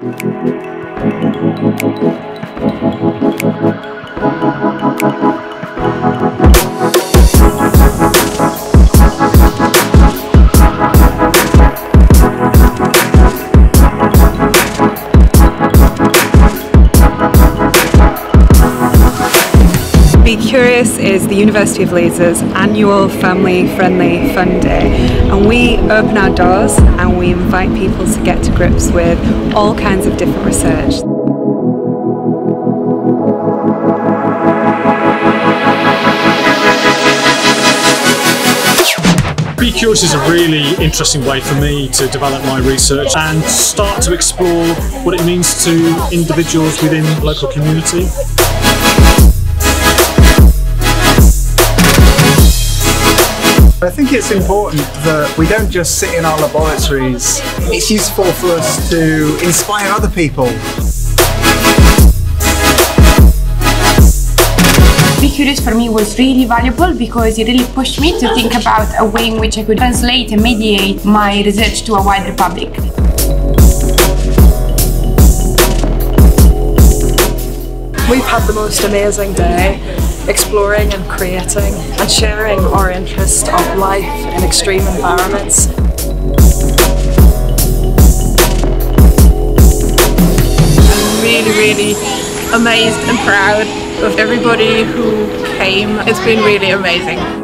Be Curious is the University of Leeds' annual family-friendly fun day, and we open our doors and we invite people to get to grips with all kinds of different research. Be Curious is a really interesting way for me to develop my research and start to explore what it means to individuals within the local community. I think it's important that we don't just sit in our laboratories. It's useful for us to inspire other people. Be Curious for me was really valuable because it really pushed me to think about a way in which I could translate and mediate my research to a wider public. We've had the most amazing day, exploring and creating and sharing our interest of life in extreme environments. I'm really amazed and proud of everybody who came. It's been really amazing.